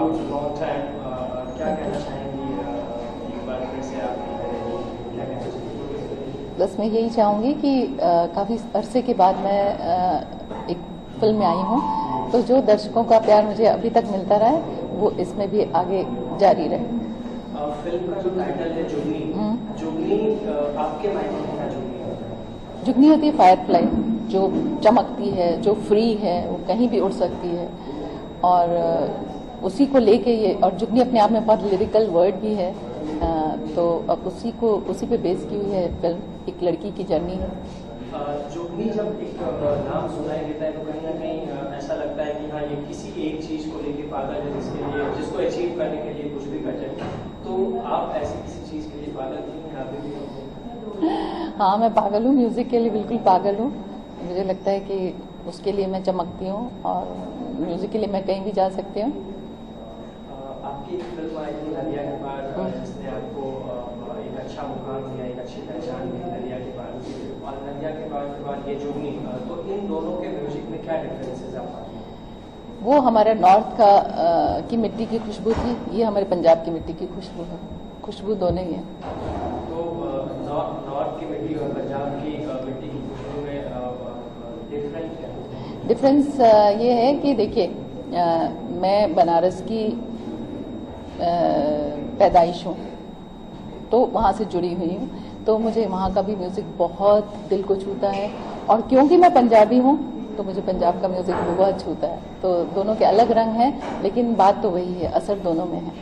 After long time क्या कहना चाहेंगी, एक बार फिर से आप क्या कहना चाहेंगी? बस मैं यही चाहूँगी कि काफ़ी अरसे के बाद मैं एक फिल्म में आई हूँ, तो जो दर्शकों का प्यार मुझे अभी तक मिलता रहा है वो इसमें भी आगे जारी रहे। फिल्म का जो टाइटल है जुगनी, जुगनी आपके मायने में क्या जुगनी होता है? जुगनी होती है फायरफ्लाई, जो चमकती है, जो फ्री है, वो कहीं भी उड़ सकती है, और उसी को लेके ये, और जुगनी अपने आप में बहुत लिरिकल वर्ड भी है, तो अब उसी पे बेस की हुई है फिल्म, एक लड़की की जर्नी है। जुगनी जब एक नाम सुनाई देता है तो कहीं ना कहीं ऐसा लगता है कि हाँ ये किसी एक चीज को लेके पागल है, जिसको अचीव करने के लिए कुछ भी कर जाए। तो आप ऐसी किसी चीज के लिए पागल नहीं हैं अभी भी? हाँ, मैं पागल हूँ, म्यूजिक के लिए बिल्कुल पागल हूँ। मुझे लगता है कि उसके लिए मैं चमकती हूँ और म्यूजिक के लिए मैं कहीं भी जा सकती हूँ। आपकी फिल्म आई थी नदिया के पार, जिसने आपको एक अच्छा मुकाम दिया, एक अच्छी पहचान दी, नदिया के पार, और नदिया के बाद ये जुगनी, तो इन दोनों के म्यूजिक में क्या डिफरेंसेस आप पाते हैं? वो हमारा नॉर्थ की मिट्टी की खुशबू थी, ये हमारे पंजाब की मिट्टी की खुशबू है, खुशबू दोनों ही है। तो नॉर्थ की मिट्टी और पंजाब की मिट्टी की खुशबू में डिफरेंस क्या है? डिफरेंस ये है कि देखिए, मैं बनारस की पैदाइश हूँ, तो वहाँ से जुड़ी हुई हूँ, तो मुझे वहाँ का भी म्यूज़िक बहुत दिल को छूता है, और क्योंकि मैं पंजाबी हूँ तो मुझे पंजाब का म्यूज़िक भी बहुत छूता है। तो दोनों के अलग रंग हैं, लेकिन बात तो वही है, असर दोनों में है।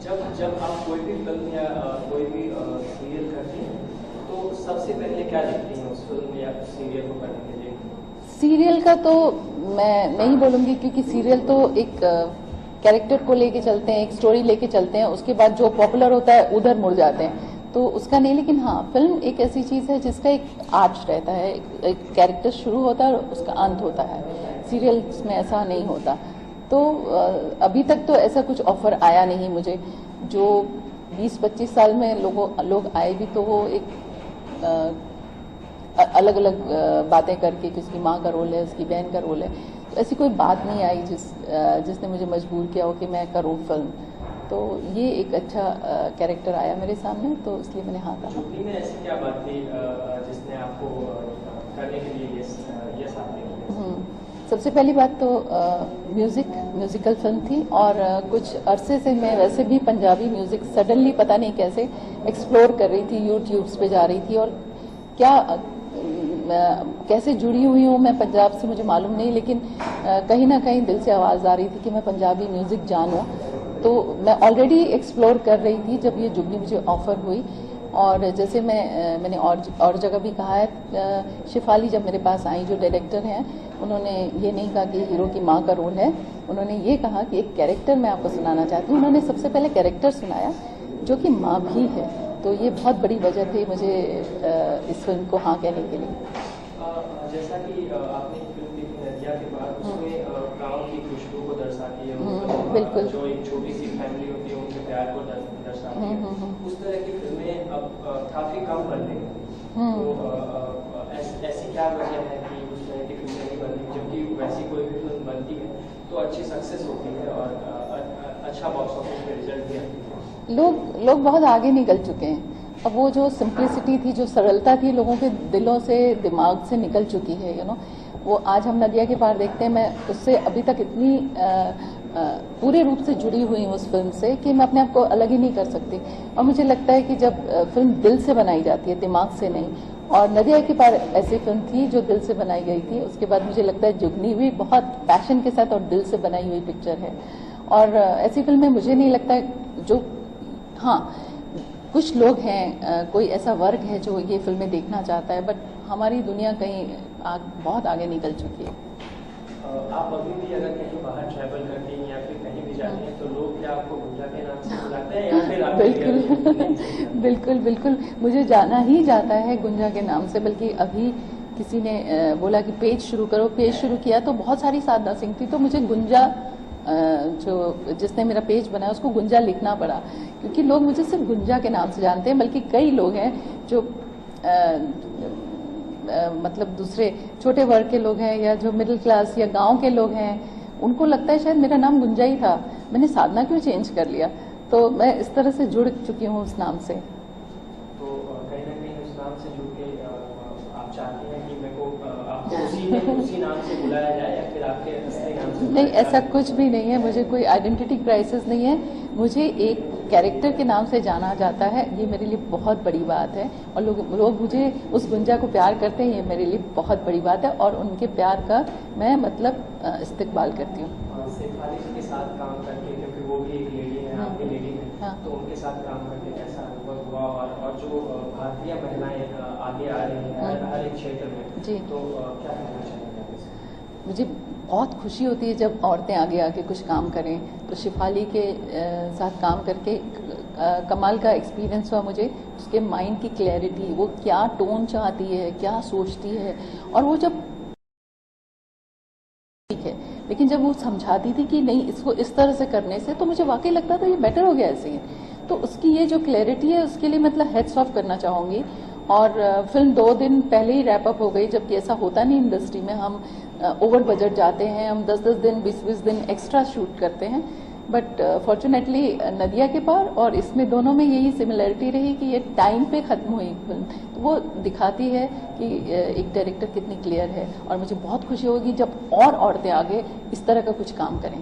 जब आप कोई भी फिल्म या कोई भी सीरियल करती हैं तो सबसे पहले क्या देखती हैं उस फिल्म या सीरियल को करने के लिए? सीरियल का तो मैं नहीं बोलूँगी, क्योंकि सीरियल तो एक कैरेक्टर को लेके चलते हैं, एक स्टोरी लेके चलते हैं, उसके बाद जो पॉपुलर होता है उधर मुड़ जाते हैं, तो उसका नहीं। लेकिन हाँ, फिल्म एक ऐसी चीज़ है जिसका एक आर्च रहता है, एक कैरेक्टर शुरू होता है और उसका अंत होता है। सीरियल्स में ऐसा नहीं होता। तो अभी तक तो ऐसा कुछ ऑफर आया नहीं मुझे। जो 20-25 साल में लोग आए भी, तो वो एक अलग अलग बातें करके, किसकी माँ का रोल है, उसकी बहन का रोल है, तो ऐसी कोई बात नहीं आई जिसने मुझे मजबूर किया हो कि मैं करूँ फिल्म। तो ये एक अच्छा कैरेक्टर आया मेरे सामने, तो इसलिए मैंने हाँ कहा। जुगनी में ऐसी क्या बात थी जिसने आपको करने के लिए यस आपने किया? सबसे पहली बात तो म्यूजिकल फिल्म थी, और कुछ अरसे से मैं वैसे भी पंजाबी म्यूजिक सडनली पता नहीं कैसे एक्सप्लोर कर रही थी, यूट्यूब्स पे जा रही थी, और क्या कैसे जुड़ी हुई हूँ मैं पंजाब से मुझे मालूम नहीं, लेकिन कहीं ना कहीं दिल से आवाज़ आ रही थी कि मैं पंजाबी म्यूज़िक जानूँ। तो मैं ऑलरेडी एक्सप्लोर कर रही थी जब ये जुगनी मुझे ऑफ़र हुई, और जैसे मैंने और जगह भी कहा है, शिफाली जब मेरे पास आई, जो डायरेक्टर हैं, उन्होंने ये नहीं कहा कि हीरो की माँ का रोल है, उन्होंने ये कहा कि एक कैरेक्टर मैं आपको सुनाना चाहती हूँ। उन्होंने सबसे पहले कैरेक्टर सुनाया जो कि माँ भी है, तो ये बहुत बड़ी वजह थी मुझे इस फिल्म को हाँ कहने के लिए। जैसा कि आपने फिल्म देखी नदिया के बाद, उसमें गांव की खुशबू को दर्शाती है, बिल्कुल, जो एक छोटी सी फैमिली होती है उनके प्यार को दर्शाती है। उस तरह की फिल्में अब काफी कम बनने लगी। तो ऐसी क्या वजह है कि उस तरह की फिल्में नहीं बनती, जबकि वैसी कोई भी फिल्म बनती है तो अच्छी सक्सेस होती है और अच्छा बॉक्स ऑफिस में रिजल्ट भी आती है? लोग बहुत आगे निकल चुके हैं। अब वो जो सिंप्लिसिटी थी, जो सरलता थी, लोगों के दिलों से, दिमाग से निकल चुकी है। वो आज हम नदिया के पार देखते हैं, मैं उससे अभी तक इतनी पूरे रूप से जुड़ी हुई हूँ उस फिल्म से कि मैं अपने आप को अलग ही नहीं कर सकती। और मुझे लगता है कि जब फिल्म दिल से बनाई जाती है, दिमाग से नहीं, और नदिया के पार ऐसी फिल्म थी जो दिल से बनाई गई थी, उसके बाद मुझे लगता है जुगनी भी बहुत पैशन के साथ और दिल से बनाई हुई पिक्चर है। और ऐसी फिल्में मुझे नहीं लगता जो, हाँ कुछ लोग हैं, कोई ऐसा वर्ग है जो ये फिल्में देखना चाहता है, बट हमारी दुनिया कहीं बहुत आगे निकल चुकी है। आप अभी भी अगर कहीं बाहर ट्रैवल करती हैं या फिर कहीं भी जाती हैं तो लोग क्या आपको गुंजा के नाम से बुलाते हैं, या फिर बिल्कुल बिल्कुल बिल्कुल, मुझे जाना ही जाता है गुंजा के नाम से। बल्कि अभी किसी ने बोला कि पेज शुरू करो, पेज शुरू किया तो बहुत सारी साधना सिंह थी, तो मुझे गुंजा, जो जिसने मेरा पेज बनाया, उसको गुंजा लिखना पड़ा, क्योंकि लोग मुझे सिर्फ गुंजा के नाम से जानते हैं। बल्कि कई लोग हैं जो मतलब दूसरे छोटे वर्ग के लोग हैं, या जो मिडिल क्लास या गांव के लोग हैं, उनको लगता है शायद मेरा नाम गुंजा ही था। मैंने साधना क्यों चेंज कर लिया? तो मैं इस तरह से जुड़ चुकी हूँ उस नाम से। तो कहीं ना कहीं उस नाम से जुड़ के आप चाहती हैं कि मेरे को आपको उसी नाम से बुलाया जाए, या फिर आपके असली नाम से? नहीं, ऐसा कुछ भी नहीं है। मुझे कोई आइडेंटिटी क्राइसिस नहीं है। मुझे एक कैरेक्टर के नाम से जाना जाता है, ये मेरे लिए बहुत बड़ी बात है। और लोग मुझे उस गुंजा को प्यार करते हैं, ये मेरे लिए बहुत बड़ी बात है। और उनके प्यार का मैं मतलब इस्तेकबाल करती हूँ। शेफाली जी के साथ काम करके, क्योंकि वो भी एक लेडी है, आप भी लेडी हैं, हाँ। तो उनके साथ काम करके कैसा अनुभव हुआ? और जो भारतीय महिलाएं आगे आ रही हैं हर एक क्षेत्र में जी, तो क्या कहना चाहेंगे आप इसमें? मुझे बहुत खुशी होती है जब औरतें आगे आके कुछ काम करें। तो शेफाली के साथ काम करके कमाल का एक्सपीरियंस हुआ मुझे। उसके माइंड की क्लैरिटी, वो क्या टोन चाहती है, क्या सोचती है, और वो जब ठीक है, लेकिन जब वो समझाती थी कि नहीं, इसको इस तरह से करने से, तो मुझे वाकई लगता था ये बेटर हो गया ऐसे ही। तो उसकी ये जो क्लैरिटी है, उसके लिए मतलब हेड्स ऑफ करना चाहूँगी। और फिल्म 2 दिन पहले ही रैप अप हो गई, जबकि ऐसा होता नहीं इंडस्ट्री में। हम ओवर बजट जाते हैं, हम 10-10 दिन 20-20 दिन एक्स्ट्रा शूट करते हैं। बट फॉर्चुनेटली नदिया के पार और इसमें दोनों में यही सिमिलरिटी रही कि ये टाइम पे खत्म हुई फिल्म। तो वो दिखाती है कि एक डायरेक्टर कितनी क्लियर है। और मुझे बहुत खुशी होगी जब और औरतें आगे इस तरह का कुछ काम करें।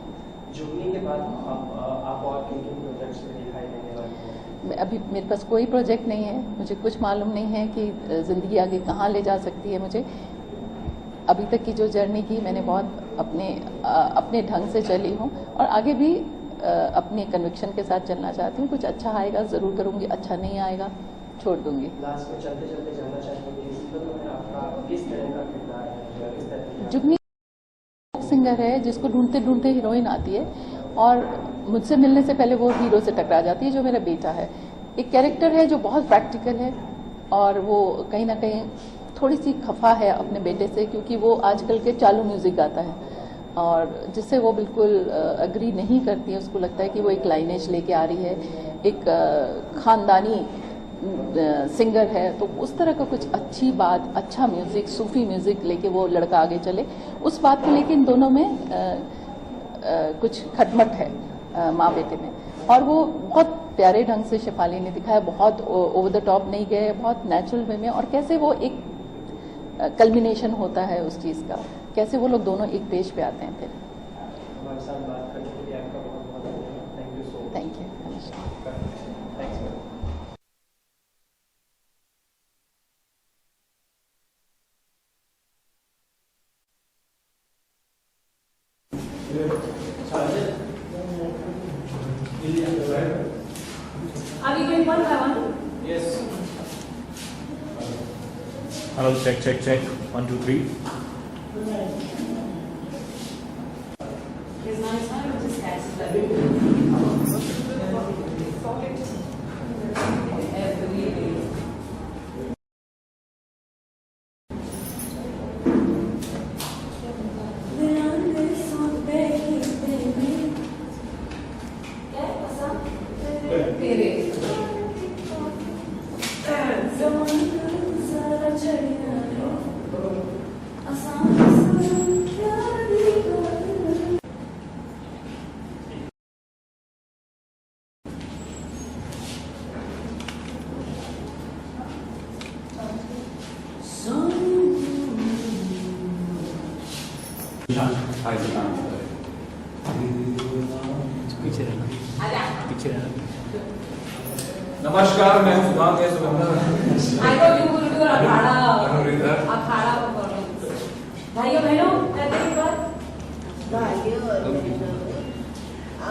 जुगनी के बाद आप और किन प्रोजेक्ट्स में दिखाई देने वाले हैं? अभी मेरे पास कोई प्रोजेक्ट नहीं है। मुझे कुछ मालूम नहीं है कि ज़िंदगी आगे कहाँ ले जा सकती है मुझे। अभी तक की जो जर्नी की, मैंने बहुत अपने ढंग से चली हूँ, और आगे भी अपने कन्विक्शन के साथ चलना चाहती हूँ। कुछ अच्छा आएगा ज़रूर करूँगी, अच्छा नहीं आएगा छोड़ दूंगी। लास्ट में चलते चलते जानना चाहेंगे इस फिल्म में आपका किस तरह का किरदार है, किस तरह की? जुगनी सिंगर है जिसको ढूंढते ढूंढते हीरोइन आती है, और मुझसे मिलने से पहले वो हीरो से टकरा जाती है, जो मेरा बेटा है। एक कैरेक्टर है जो बहुत प्रैक्टिकल है, और वो कहीं ना कहीं थोड़ी सी खफा है अपने बेटे से, क्योंकि वो आजकल के चालू म्यूजिक गाता है, और जिससे वो बिल्कुल अग्री नहीं करती है। उसको लगता है कि वो एक लाइनेज लेके आ रही है, एक खानदानी सिंगर है। तो उस तरह का कुछ अच्छी बात, अच्छा म्यूजिक, सूफी म्यूजिक लेके वो लड़का आगे चले, उस बात को लेके इन दोनों में कुछ खटमट है माँ बेटे में। और वो बहुत प्यारे ढंग से शेफाली ने दिखाया, बहुत ओवर द टॉप नहीं गए, बहुत नेचुरल वे में। और कैसे वो एक कल्मिनेशन होता है उस चीज़ का, कैसे वो लोग दोनों एक पेज पे आते हैं। फिर हमारे साथ बात करने के लिए आपका बहुत बहुत धन्यवाद। Thank you so much. Thank you. नमस्कार। Thanks. Are we going one by one? Yes. Hello, check. 1, 2, 3. Is my son or just cats? पीछे रहना। नमस्कार, मैं सुभाष है Sugandha. I thought you would do Akhara performance. भाइयों बहनों, करते हैं बात। भाइयों और बहनों,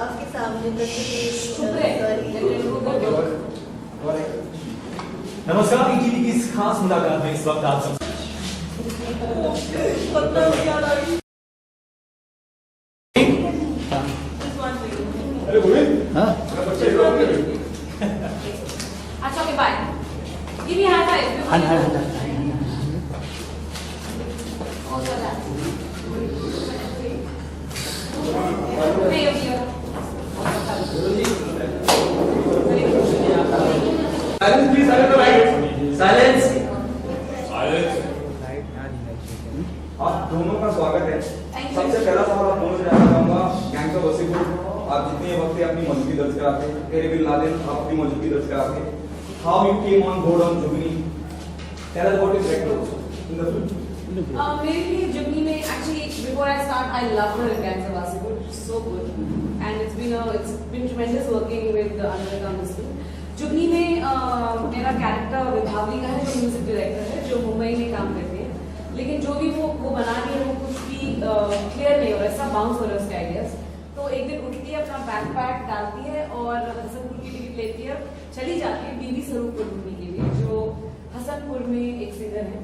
आपके सामने नमस्कार, ईटीवी की इस खास मुलाकात में इस वक्त आप सब अरे बोले अच्छा, okay, bye. Give me high five. Also that. Hey, over here. Silence please, silence. आप दोनों का स्वागत है। सबसे पहला सवाल आप दोनों से जानना चाहूंगा, गैंग्स ऑफ वसीपुर आप जितने वक्त अपनी मौजूदगी दर्ज कराते हैं, तेरे बिल नादिन आप अपनी मौजूदगी दर्ज कराते हैं. How you came on board on Jugni? Tell us about your character in the film. मेरे लिए जुगनी में actually before I start I love her in Gangs of Wasseypur, so good, and it's been tremendous working with Anuradha Misra. जुगनी में मेरा character विभावरी का है जो music director है जो मुंबई में काम करती है, लेकिन जो भी वो बना रही है वो कुछ भी क्लियर नहीं हो रहा है, सब बाउंस हो रहा है उसके आइडियाज. तो एक दिन उठती है, अपना बैकपैक डालती है और हसनपुर की टिकट लेती है, चली जाती है बीबी स्वरूप को ढूंढने के लिए जो हसनपुर में एक सिंगर है.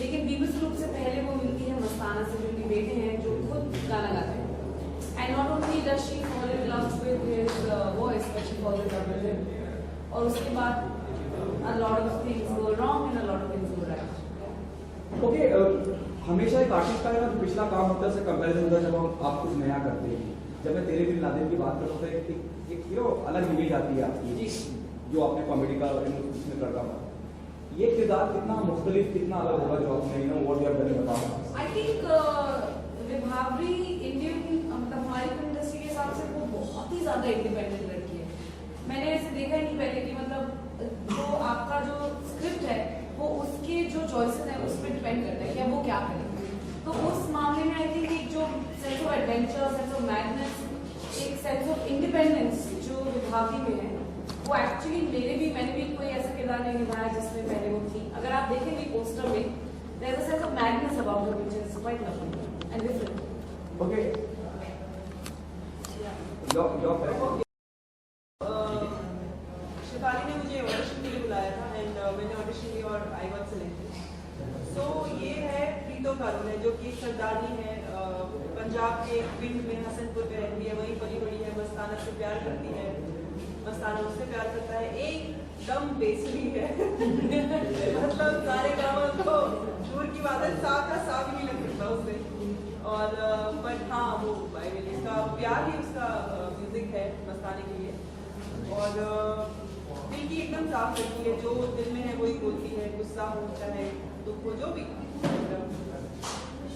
लेकिन बीबी स्वरूप से पहले वो मिलती है मस्ताना से जो उनके बेटे हैं जो खुद गाना गाते हैं. And not only does she fall in love with his voice but she falls in love with him. और उसके बाद a lot of things go wrong and a lot of things go right. Okay, हमेशा एक artist का जो पिछला काम होता है उससे कंपैरिजन होता है जब हम आप कुछ नया करते हैं. जब मैं तेरे दिल नादिन की बात करता हूँ तो एक अलग इमेज आती है आपकी जो आपने कॉमेडी का उसमें करता था. ये किरदार कितना मुख्तलिफ कितना अलग होगा जो आपने व्हाट यू हैव डन बताया. आई थिंक विभावरी इंडियन मतलब हमारी फिल्म इंडस्ट्री के हिसाब से वो बहुत ही ज्यादा इंडिपेंडेंट लड़की है. मैंने ऐसे देखा ही नहीं पहले कि मतलब जो आपका जो स्क्रिप्ट है वो उसके जो चॉइसेस हैं उस पर डिपेंड करता है कि अब वो क्या करें. तो उस मामले में आई थिंक एक जो sense of adventure, sense of madness, एक सेंस ऑफ इंडिपेंडेंस जो विभावरी में है वो एक्चुअली मैंने भी कोई ऐसा किरदार नहीं निभाया जिसमें पहले वो थी. अगर आप देखेंगे पोस्टर में there is a sense of madness about her which is quite lovely and different. Okay Shifali ने मुझे ऑडिशन के लिए बुलाया था एंड मैंने ऑडिशन दिया और आई वॉज सिलेक्टेड. सो ये है प्रीतो का रोल है जो कि सरदारनी है, पंजाब के पिंड में हसनपुर में रहती है, वहीं पली बड़ी है, मस्ताना से प्यार करती है, मस्ताना उससे प्यार करता है, एकदम बेसुरी है मतलब सारे काम तो दूर की बात है, सा का सा भी नहीं लग सकता उससे. और बट हाँ वो आई मीन इसका प्यार ही उसका म्यूजिक है मस्ताने के लिए. और दिल की एकदम साफ रखी है, जो दिल में है वही बोलती है, गुस्सा हो चाहे दुख हो जो भी.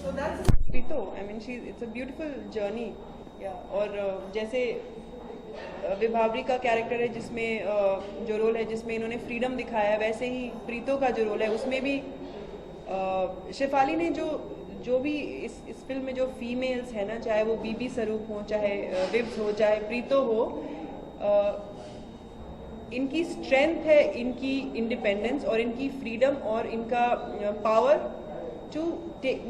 So that's Preeto. I mean she it's a beautiful journey. और जैसे विभावरी का कैरेक्टर है जिसमें जो रोल है जिसमें इन्होंने फ्रीडम दिखाया है, वैसे ही प्रीतो का जो रोल है उसमें भी शेफाली ने जो भी इस फिल्म में जो फीमेल्स है ना, चाहे वो बीबी स्वरूप हो, चाहे विब्स हो, चाहे प्रीतो हो, इनकी स्ट्रेंथ है इनकी इंडिपेंडेंस और इनकी फ्रीडम और इनका power to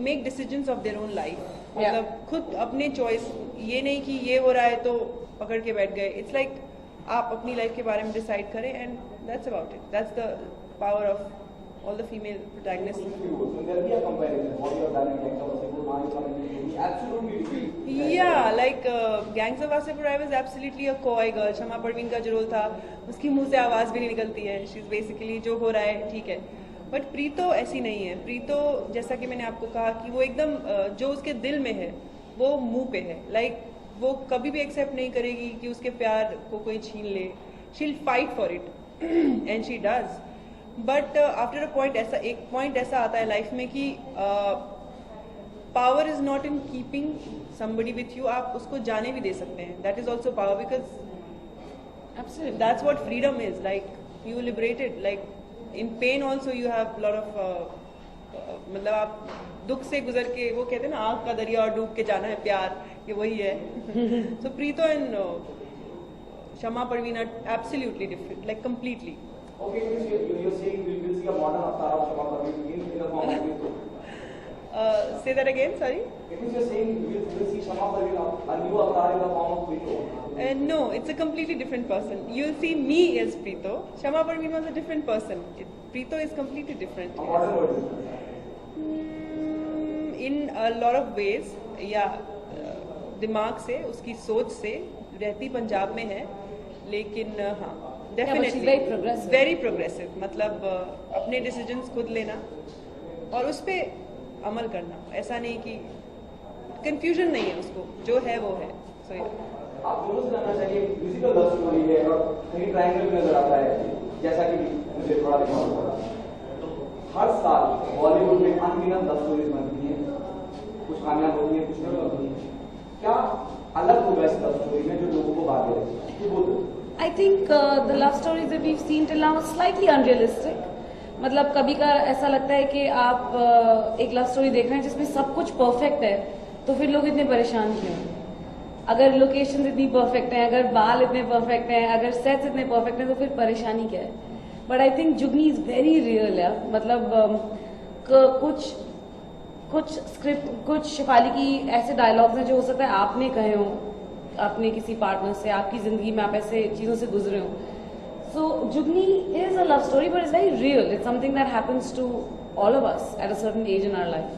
make decisions of their own life. मतलब खुद अपने चॉइस, ये नहीं कि ये हो रहा है तो पकड़ के बैठ गए. इट्स लाइक आप अपनी लाइफ के बारे में डिसाइड करें and that's about it. That's the power of all the female protagonists. Yeah, like Gangs of Wasseypur, I was absolutely a coy girl. शमा परवीन का जो रोल था उसकी मुंह से आवाज भी नहीं निकलती है. She's basically जो हो रहा है ठीक है. बट प्रीतो ऐसी नहीं है. प्रीतो जैसा कि मैंने आपको कहा कि वो एकदम जो उसके दिल में है वो मुंह पे है. लाइक वो कभी भी एक्सेप्ट नहीं करेगी कि उसके प्यार को कोई छीन ले. She'll fight for it and she does. But after a point एक पॉइंट ऐसा आता है लाइफ में कि power is not in keeping somebody with you. आप उसको जाने भी दे सकते हैं. That is also power because that's what freedom is. Like you liberated, like in pen also you have lot of मतलब आप दुख से गुजर के, वो कहते हैं ना आग का दरिया और डूब के जाना है प्यार, ये वही है. So Preeto and Shama Parveen are absolutely different, like completely. Okay, you're saying we'll see a modern avatar of Shama Parveen in the form of Prito. Say that again, sorry. It means you're saying we'll see Shama Parveen, a new avatar in the form of Prito. No, it's a completely different person. You'll see me as Prito. Shama Parveen was a different person. Prito is completely different. A modern version. In a lot of ways, yeah. दिमाग से, उसकी सोच से, रहती पंजाब में है, लेकिन हाँ डेफिनेटली वेरी प्रोग्रेसिव. मतलब अपने डिसीजंस खुद लेना और उस पर अमल करना. ऐसा नहीं कि कंफ्यूजन नहीं है, उसको जो है वो है. सो आप दोनों से जानना चाहिए म्यूजिकल लव स्टोरी है और कहीं ट्रायंगल भी नजर आता है जैसा कि मुझे थोड़ा दिखाना पड़ा. हर साल बॉलीवुड में अनगिनत लव स्टोरीज बनती हैं, कुछ कामयाब होती है कुछ नहीं होती है. क्या अलग होगा इस लव स्टोरी में जो लोगों को बात है वो तो I think the love stories that we've seen till now are slightly unrealistic. मतलब कभी का ऐसा लगता है कि आप एक लव स्टोरी देख रहे हैं जिसमें सब कुछ परफेक्ट है, तो फिर लोग इतने परेशान क्यों हैं? अगर लोकेशन इतनी परफेक्ट हैं, अगर बाल इतने परफेक्ट हैं, अगर सेट्स इतने परफेक्ट हैं, तो फिर परेशानी क्या है? But I think Jugni is very real यार. मतलब कुछ स्क्रिप्ट, कुछ शिफाली की ऐसे डायलॉग्स हैं जो हो सकता है आपने कहे हो अपने किसी पार्टनर से, आपकी जिंदगी में आप ऐसे चीजों से गुजरे हो. So Jugni is a love story but it's very real. It's something that happens to all of us at a certain age in our life.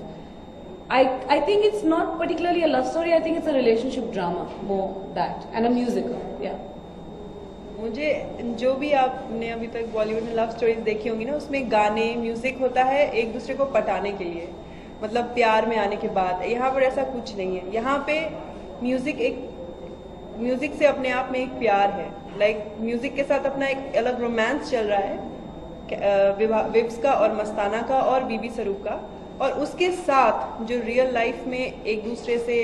I think it's not particularly a love story. I think it's a relationship drama more that and a musical. Yeah. मुझे जो भी आपने अभी तक बॉलीवुड में love stories देखी होंगी ना, उसमें गाने, म्यूजिक होता है एक दूसरे को पटाने के लिए, मतलब प्यार में आने के बाद. यहाँ पर ऐसा कुछ नहीं है. यहाँ पे म्यूजिक से अपने आप में एक प्यार है. लाइक म्यूजिक के साथ अपना एक अलग रोमांस चल रहा है, विब्स का और मस्ताना का और बीबी स्वरूप का, और उसके साथ जो रियल लाइफ में एक दूसरे से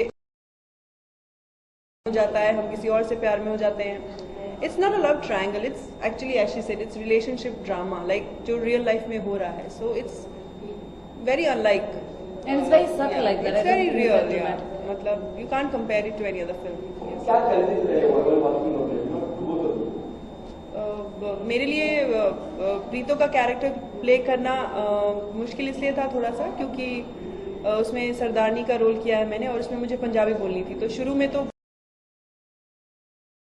हो जाता है, हम किसी और से प्यार में हो जाते हैं. It's not a love triangle, it's actually as she said, it's relationship drama, like जो रियल लाइफ में हो रहा है. So it's very unlike And it's very subtle like that. It's very real. Yeah. मतलब you can't compare it to any other film. क्या challenges रहे overall working हो रहे मेरे लिए प्रीतो का कैरेक्टर प्ले करना मुश्किल इसलिए था थोड़ा सा, क्योंकि उसमें सरदारनी का रोल किया है मैंने, और उसमें मुझे पंजाबी बोलनी थी. तो शुरू में तो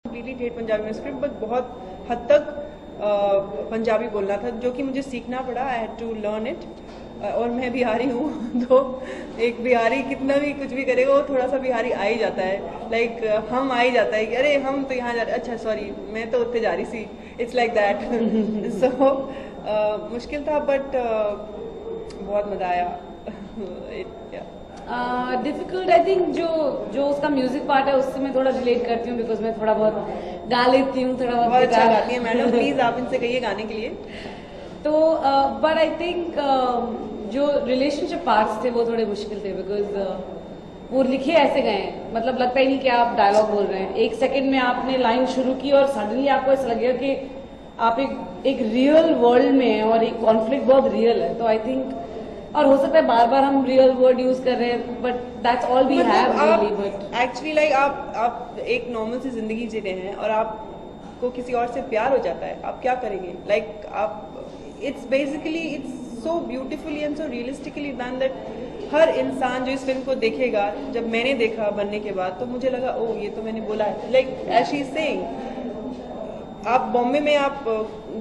कम्प्लीटली ठेठ पंजाबी में स्क्रिप्ट, बट बहुत हद तक पंजाबी बोलना था, जो कि मुझे सीखना पड़ा. I had to learn it. और मैं बिहारी हूँ, तो एक बिहारी कितना भी कुछ भी करेगा वो थोड़ा सा बिहारी आ ही जाता है. लाइक हम आ ही जाता है कि अरे हम तो यहाँ जा रहे, अच्छा सॉरी मैं तो उत्ते जा रही सी. It's like that. सो मुश्किल था, बट बहुत मजा आया. डिफिकल्ट आई थिंक जो उसका म्यूजिक पार्ट है उससे मैं थोड़ा रिलेट करती हूँ, बिकॉज मैं थोड़ा बहुत गा लेती हूँ, थोड़ा बहुत अच्छा गाती है मैडम. प्लीज आप इनसे कहिए गाने के लिए. तो बट आई थिंक जो रिलेशनशिप पार्ट्स थे वो थोड़े मुश्किल थे, बिकॉज वो लिखे ऐसे गए हैं, मतलब लगता ही नहीं कि आप डायलॉग बोल रहे हैं. एक सेकंड में आपने लाइन शुरू की और सडनली आपको ऐसा लगेगा कि आप एक रियल वर्ल्ड में हैं और एक कॉन्फ्लिक्ट बहुत रियल है. तो आई थिंक, और हो सकता है बार बार हम रियल वर्ड यूज कर रहे हैं, but that's all we have really. But actually like आप एक नॉर्मल सी जिंदगी जी रहे हैं और आपको किसी और से प्यार हो जाता है, आप क्या करेंगे? लाइक आप it's basically it's so beautifully and so realistically done that हर इंसान जो इस फिल्म को देखेगा, जब मैंने देखा बनने के बाद, तो मुझे लगा ओ ये तो मैंने बोला है. Like as she is saying, आप बॉम्बे में आप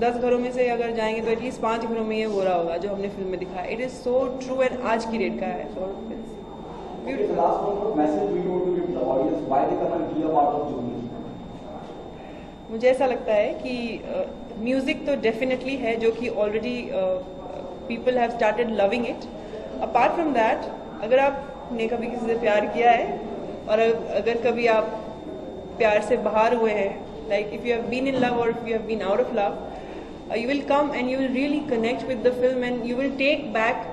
10 घरों में से अगर जाएंगे तो एटलीस्ट 5 घरों में ये हो रहा होगा जो हमने फिल्म में दिखाया. It is so true and आज की डेट का है. सो मुझे ऐसा लगता है कि म्यूजिक तो डेफिनेटली है, जो कि already people have started loving it. Apart from that, अगर आपने कभी किसी से प्यार किया है और अगर कभी आप प्यार से बाहर हुए हैं, like if you have been in love or if you have been out of love, you will come and you will really connect with the film and you will take back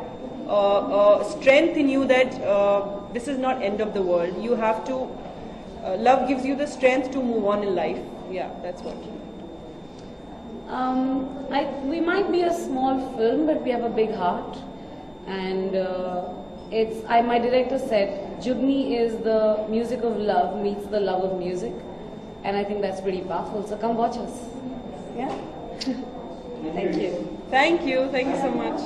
strength in you that this is not end of the world. You have to, love gives you the strength to move on in life. Yeah, that's what. We might be a small film, but we have a big heart, and my director said, Jugni is the music of love meets the love of music. And I think that's pretty powerful. So come watch us. Yeah. Thank you. Thank you. Thank you so much.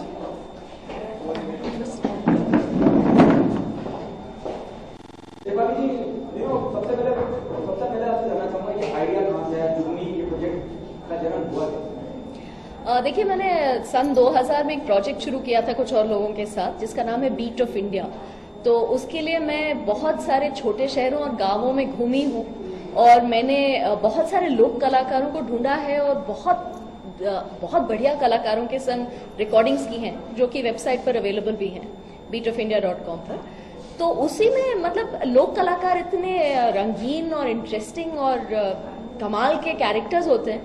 Devali जी, सबसे पहले आपसे जानना चाहूंगा कि idea कहाँ से है, जुगनी ये प्रोजेक्ट का जन्म हुआ है? देखिए, मैंने सन 2000 में एक प्रोजेक्ट शुरू किया था कुछ और लोगों के साथ, जिसका नाम है बीट ऑफ इंडिया. तो उसके लिए मैं बहुत सारे छोटे शहरों और गांवों में घूमी हूँ और मैंने बहुत सारे लोक कलाकारों को ढूंढा है और बहुत बढ़िया कलाकारों के संग रिकॉर्डिंग्स की हैं, जो कि वेबसाइट पर अवेलेबल भी हैं, beatofindia.com पर. तो उसी में मतलब लोक कलाकार इतने रंगीन और इंटरेस्टिंग और कमाल के कैरेक्टर्स होते हैं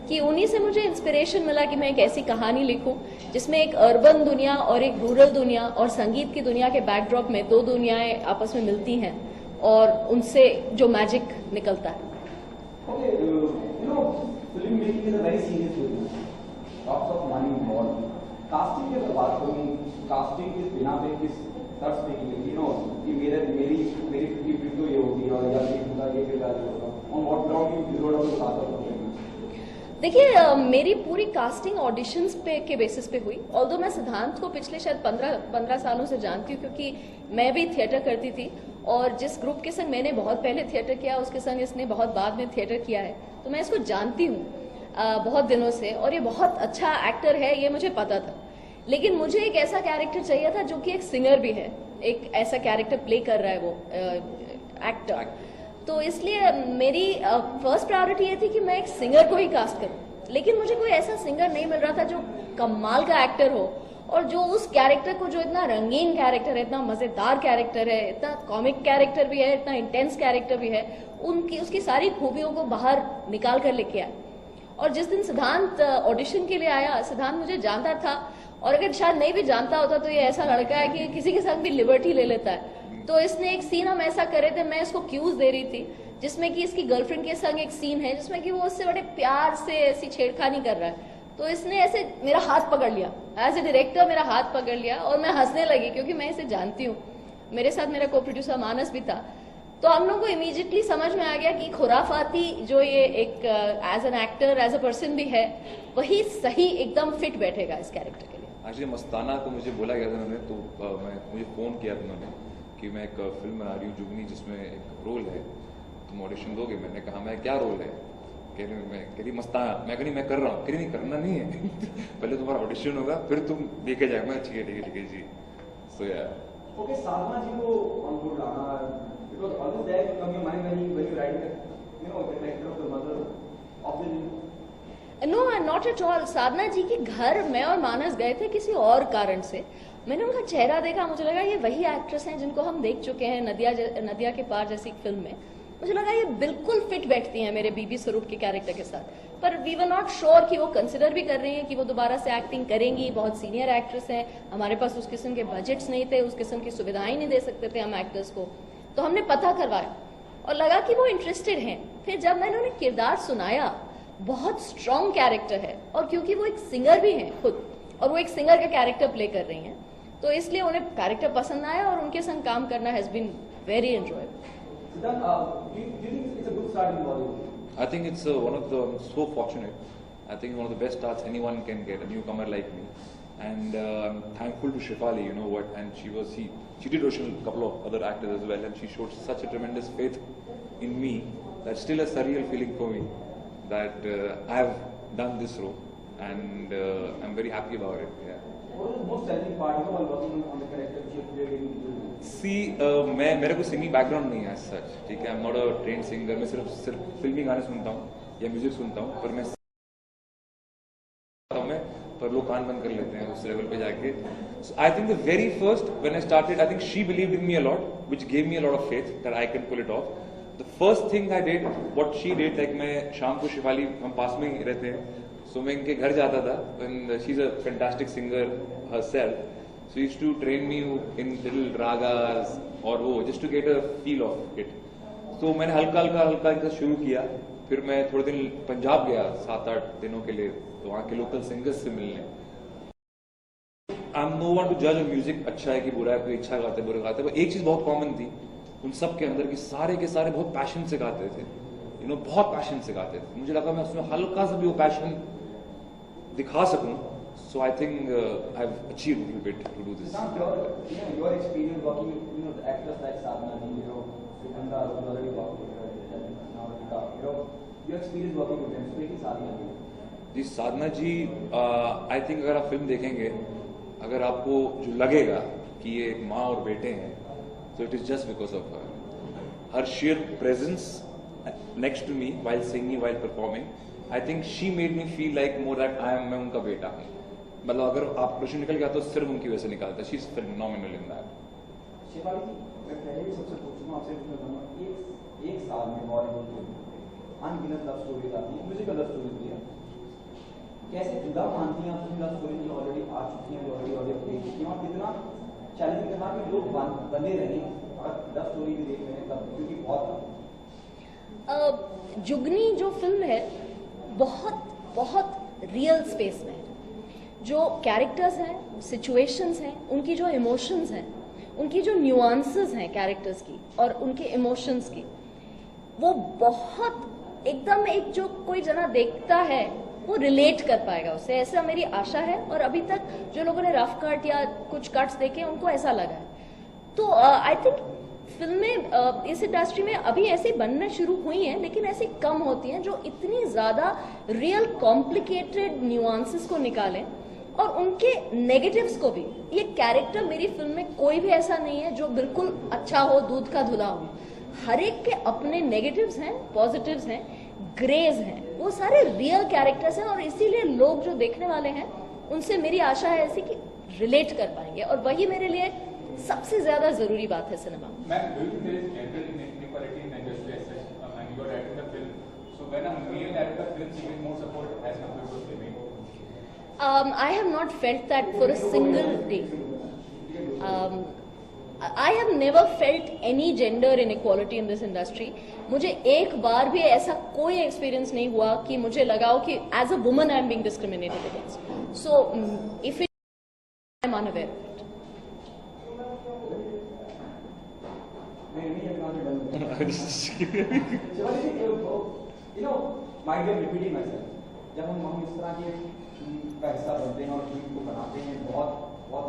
कि उन्हीं से मुझे इंस्पिरेशन मिला कि मैं एक ऐसी कहानी लिखूं जिसमें एक अर्बन दुनिया और एक रूरल दुनिया और संगीत की दुनिया के बैकड्रॉप में 2 दुनियाएं आपस में मिलती हैं और उनसे जो मैजिक निकलता है। Okay, film making is a very serious business. Lots of money involved. Casting की अगर बात करूँ, casting के बिना पे किस तर्ज पे की गई, कि मेरी फिल्म तो ये होगी और या ये किरदार होगा, on what ground you wrote about साथ में? देखिए, मेरी पूरी कास्टिंग ऑडिशंस के बेसिस पे हुई। ऑल्दो मैं सिद्धांत को पिछले शायद 15 सालों से जानती हूँ, क्योंकि मैं भी थिएटर करती थी और जिस ग्रुप के संग मैंने बहुत पहले थिएटर किया उसके संग इसने बहुत बाद में थिएटर किया है, तो मैं इसको जानती हूँ बहुत दिनों से, और ये बहुत अच्छा एक्टर है, ये मुझे पता था। लेकिन मुझे एक ऐसा कैरेक्टर चाहिए था जो कि एक सिंगर भी है, एक ऐसा कैरेक्टर प्ले कर रहा है वो एक्टर। तो इसलिए मेरी फर्स्ट प्रायोरिटी ये थी कि मैं एक सिंगर को ही कास्ट करूं, लेकिन मुझे कोई ऐसा सिंगर नहीं मिल रहा था जो कमाल का एक्टर हो और जो उस कैरेक्टर को, जो इतना रंगीन कैरेक्टर है, इतना मजेदार कैरेक्टर है, इतना कॉमिक कैरेक्टर भी है, इतना इंटेंस कैरेक्टर भी है, उसकी सारी खूबियों को बाहर निकाल कर लेके आए। और जिस दिन सिद्धांत ऑडिशन के लिए आया, सिद्धांत मुझे जानता था, और अगर शायद नहीं भी जानता होता तो ये ऐसा लड़का है कि किसी के साथ भी लिबर्टी ले लेता है। तो इसने एक सीन हम ऐसा करे थे, मैं इसको क्यूज दे रही थी, जिसमें कि इसकी गर्लफ्रेंड के संग एक सीन है जिसमें कि वो उससे बड़े प्यार से ऐसी छेड़खानी कर रहा है। तो इसने ऐसे मेरा हाथ पकड़ लिया, एज ए डायरेक्टर मेरा हाथ पकड़ लिया, और मैं हंसने लगी क्योंकि मैं इसे जानती हूँ। मेरे साथ मेरा को प्रोड्यूसर मानस भी था। तो हम लोग को इमीडिएटली समझ में आ गया कि खुराफाती जो ये एक as an actor, as a person भी है, वही सही एकदम फिट बैठेगा इस कैरेक्टर के लिए। एक्चुअली मस्ताना को मुझे बोला गया था उन्होंने, तो मुझे फ़ोन किया था उन्होंने कि मैं एक फिल्म बना रही हूँ जुगनी, जिसमें एक रोल है, तुम ऑडिशन दोगे? मैंने कहा मैं क्या रोल है? कह रही मस्ताना। मैं कह रही मैं कर रहा हूँ। कह रही नहीं करना नहीं है पहले तुम्हारा ऑडिशन होगा फिर तुम देखे जाएगा। मैं ठीक है जी। सो यार ओके, साधना जी को ऑन बोर्ड लाना, because always there to come your mind when you write the character of the mother of the no, not at all. Sadhana ji के घर मैं और मानस गए थे किसी और कारण से। मैंने उनका चेहरा देखा, मुझे लगा ये वही एक्ट्रेस हैं जिनको हम देख चुके हैं नदिया के पार जैसी फिल्म में। मुझे लगा ये बिल्कुल फिट बैठती हैं मेरे बीबी स्वरूप के कैरेक्टर के साथ। पर वी वर नॉट श्योर कि वो कंसिडर भी कर रही हैं कि वो दोबारा से एक्टिंग करेंगी। बहुत सीनियर एक्ट्रेस हैं, हमारे पास उस किस्म के बजट्स नहीं थे, उस किस्म की सुविधाएं नहीं दे सकते थे हम एक्टर्स को। तो हमने पता करवाया और लगा कि वो इंटरेस्टेड हैं। फिर जब मैंने उन्हें किरदार सुनाया, बहुत स्ट्रॉन्ग कैरेक्टर है, और क्योंकि वो एक सिंगर भी हैं खुद, और वो एक सिंगर का कैरेक्टर प्ले कर रही हैं, तो इसलिए उन्हें कैरेक्टर पसंद आया और उनके संग काम करना has been very enjoyable. I think it's one of the, I'm so fortunate. I think one of the best starts anyone can get, a newcomer like me. And I'm thankful to Shefali, you know what, and she did audition a couple of other actors as well, and she showed such a tremendous faith in me that's still a surreal feeling for me that I have done this role, and I'm very happy about it. Yeah. What is the most challenging part, while working on the character which you played in the See, मेरे को singing background नहीं है सच, ठीक है। I am not a train singer. मैं सिर्फ फिल्मी गाने सुनता हूँ या म्यूजिक सुनता हूँ, पर मैं पर लोग कान बंद कर लेते हैं उस लेवल पे जाके। So I think the very first when I started, I think she believed in me a lot, which gave me a lot of faith that I can pull it off. The first thing I did what she did, like मैं शाम को शिफाली, हम पास में ही रहते हैं, सो मैं इनके घर जाता था, and she is a fantastic singer herself. So he used to train me in little ragas और वो just to get a feel of it. So मैंने हल्का शुरू किया। फिर मैं थोड़े दिन पंजाब गया 7-8 दिनों के लिए, तो वहाँ के लोकल सिंगर्स से मिलने। I'm no one to judge music अच्छा है कि बुरा है, कोई अच्छा गाते बुरा गाते, पर एक चीज बहुत कॉमन थी उन सब के अंदर कि सारे के सारे बहुत पैशन से गाते थे, बहुत पैशन से गाते थे। मुझे लगा मैं उसमें हल्का सा भी वो पैशन दिखा सकूं। So I think I've achieved a little bit to do this. Your experience working with actors like Sadhana Ji, Sugandha, who already worked with her, your experience working with them, speaking Sadhana Ji. जी Sadhana ji, I think अगर आप film देखेंगे, अगर आपको जो लगेगा कि ये एक माँ और बेटे हैं, so it is just because of her. Her sheer presence next to me while singing, while performing, I think she made me feel like more that मैं उनका बेटा हूँ। मतलब अगर आप प्रश्न निकल गया तो सिर्फ उनकी वजह से निकालता है। She is phenomenal in that. Shefali ji, मैं पहले भी सबसे पूछूंगा, आपसे पूछना चाहूंगा, एक साल में बॉलीवुड में अनगिनत लव स्टोरीज आती है, म्यूजिकल लव स्टोरीज भी है। कैसे जुदा मानती हैं आप लव स्टोरी जो ऑलरेडी आ चुकी हैं, जो ऑलरेडी और कितना चैलेंजिंग था कि लोग बंधे रहे, लव स्टोरी भी देख रहे हैं तब, क्योंकि बहुत जुगनी जो फिल्म है बहुत बहुत रियल स्पेस में है। जो कैरेक्टर्स हैं, सिचुएशंस हैं, उनकी जो इमोशंस हैं, उनकी जो न्यूआंसेस हैं कैरेक्टर्स की और उनके इमोशंस की, वो बहुत एकदम एक जो कोई जना देखता है वो रिलेट कर पाएगा उससे, ऐसा मेरी आशा है। और अभी तक जो लोगों ने रफ कट या कुछ कट्स देखे उनको ऐसा लगा है। तो आई थिंक फिल्में इस इंडस्ट्री में अभी ऐसे बनना शुरू हुई हैं, लेकिन ऐसी कम होती हैं जो इतनी ज्यादा रियल कॉम्प्लिकेटेड न्यूआंसेस को निकालें और उनके नेगेटिव्स को भी। ये कैरेक्टर मेरी फिल्म में कोई भी ऐसा नहीं है जो बिल्कुल अच्छा हो, दूध का धुला हो। हर एक के अपने नेगेटिव्स हैं, पॉजिटिव्स हैं, ग्रेज हैं, वो सारे रियल कैरेक्टर्स हैं और इसीलिए लोग जो देखने वाले हैं उनसे मेरी आशा है ऐसी कि रिलेट कर पाएंगे, और वही मेरे लिए सबसे ज्यादा जरूरी बात है सिनेमा में। Ma'am, do you think there is gender inequality in the industry as such? And you are directing the film, so when a male director films, he gets more support as compared to a female. I have not felt that for a single day. I have never felt any gender inequality in this industry. मुझे एक बार भी ऐसा कोई experience नहीं हुआ कि मुझे लगा हो कि as a woman I am being discriminated against. So if it I am unaware of it. Mind game repeating myself, जब हम इस तरह के का हिस्सा बनते हैं और फिल्म को बनाते हैं, बहुत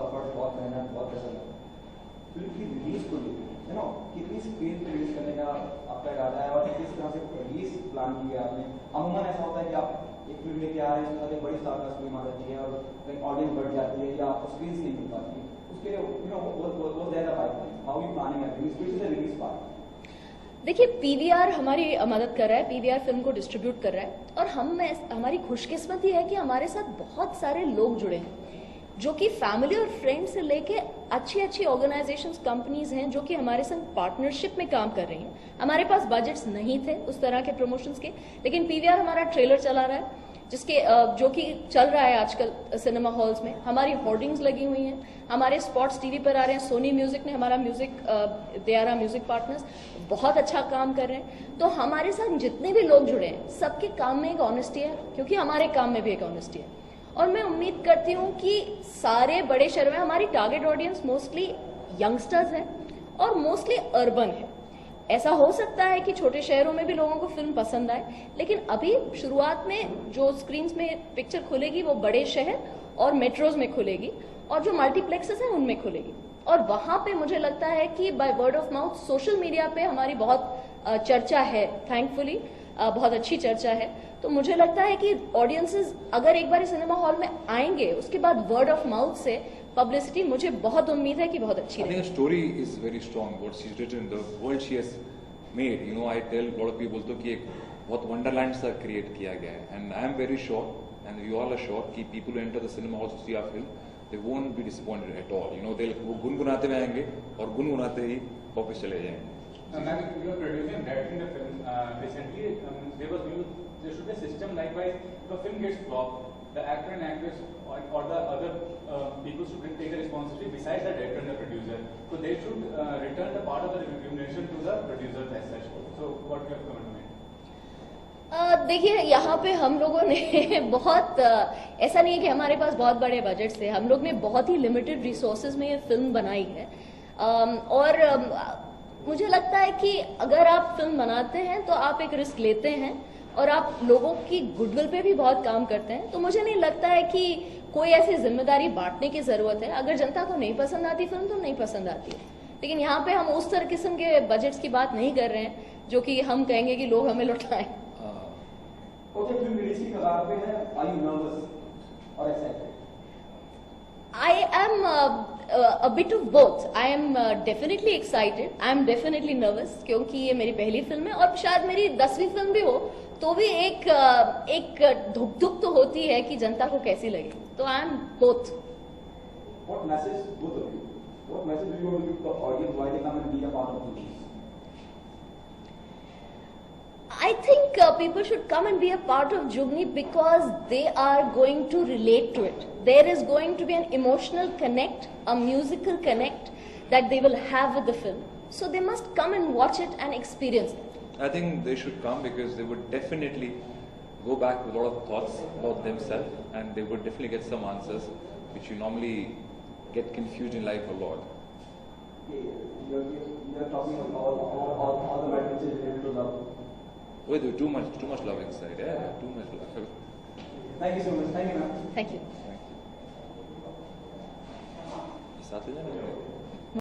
एफर्ट, बहुत मेहनत, बहुत पैसा लगता है। फिल्म की रिलीज को लेकर नो कितनी स्क्रीन पे रिलीज करने का आपका इरादा है और किस तरह से रिलीज प्लान किया आपने? अमूमन ऐसा होता है कि आप एक फिल्म लेके आ रहे हैं, उसमें बड़ी स्टार कास्ट फिल्म आ जाती है और ऑडियंस बढ़ जाती है या आपको स्क्रीन नहीं मिल पाती है, उसके लिए वो ज्यादा pipeline how you planning release part? देखिए, पीवीआर हमारी मदद कर रहा है, पीवीआर फिल्म को डिस्ट्रीब्यूट कर रहा है, और हमारी खुशकिस्मती है कि हमारे साथ बहुत सारे लोग जुड़े हैं जो कि फैमिली और फ्रेंड से लेके अच्छी अच्छी ऑर्गेनाइजेशंस, कंपनीज हैं जो कि हमारे संग पार्टनरशिप में काम कर रही हैं। हमारे पास बजट्स नहीं थे उस तरह के प्रमोशंस के, लेकिन पीवीआर हमारा ट्रेलर चला रहा है जिसके जो कि चल रहा है आजकल सिनेमा हॉल्स में। हमारी होर्डिंग्स लगी हुई हैं, हमारे स्पॉट्स टीवी पर आ रहे हैं। सोनी म्यूजिक ने हमारा music, they are our music partners, बहुत अच्छा काम कर रहे हैं। तो हमारे साथ जितने भी लोग जुड़े हैं सबके काम में एक ऑनेस्टी है, क्योंकि हमारे काम में भी एक ऑनेस्टी है। और मैं उम्मीद करती हूँ कि सारे बड़े शहरों में हमारी टारगेट ऑडियंस मोस्टली यंगस्टर्स है और मोस्टली अर्बन है। ऐसा हो सकता है कि छोटे शहरों में भी लोगों को फिल्म पसंद आए, लेकिन अभी शुरुआत में जो स्क्रीन्स में पिक्चर खुलेगी वो बड़े शहर और मेट्रोज में खुलेगी, और जो मल्टीप्लेक्सेस हैं उनमें खुलेगी। और वहां पे मुझे लगता है कि by word of mouth, social media पे हमारी बहुत चर्चा है, थैंकफुली बहुत अच्छी चर्चा है। तो मुझे लगता है कि ऑडियंसेस अगर एक बार सिनेमा हॉल में आएंगे, उसके बाद वर्ड ऑफ माउथ से पब्लिसिटी, मुझे बहुत उम्मीद है कि बहुत अच्छी रहेगी। I think the story is very strong. What she's written, the world she has made. You know, I tell a lot of people तो कि एक बहुत wonderland सा create किया गया है, and I am very sure, and we all are sure कि people who enter the cinema halls to see our film, they won't be disappointed at all. You know, वो गुनगुनाते हुए आएंगे और गुनगुनाते ही वापस चले जाएंगे। Ma'am, you are producing and directing the film. Recently, there should be a system likewise. If a film gets flopped, the actor and actress or the other people should take the responsibility besides the director and the producer. So they should return the part of the remuneration to the producer as such. So what you have comment? देखिए, यहाँ पे हम लोगों ने बहुत ऐसा नहीं है कि हमारे पास बहुत बड़े बजट थे। हम लोग ने बहुत ही लिमिटेड रिसोर्सेज में ये फिल्म बनाई है, और मुझे लगता है कि अगर आप फिल्म बनाते हैं तो आप एक रिस्क लेते हैं और आप लोगों की गुडविल पे भी बहुत काम करते हैं। तो मुझे नहीं लगता है कि कोई ऐसी जिम्मेदारी बांटने की जरूरत है। अगर जनता को नहीं पसंद आती फिल्म तो नहीं पसंद आती है, लेकिन यहाँ पे हम उस तरह किस्म के बजट्स की बात नहीं कर रहे हैं जो कि हम कहेंगे कि लोग हमें लौटाएं। फिल्म रिलीज की कगार पे है, आर यू नर्वस और excited? I am a bit of both. I am definitely excited. I am definitely nervous क्योंकि ये मेरी पहली फिल्म है, और शायद मेरी 10वीं फिल्म भी हो तो भी एक धुक तो होती है कि जनता को कैसी लगे। तो I am both. What message, both of you, what message do you want to give to the audience why they come and be a part of the film? I think people should come and be a part of Jugni because they are going to relate to it. There is going to be an emotional connect, a musical connect that they will have with the film. So they must come and watch it and experience it. I think they should come because they would definitely go back with a lot of thoughts about themselves, and they would definitely get some answers which you normally get confused in life a lot. You're talking about all the matters related to love. Well, there's too much love inside. Yeah, too much love. Thank you so much. Thank you, ma'am. Thank you. साथ ले जाना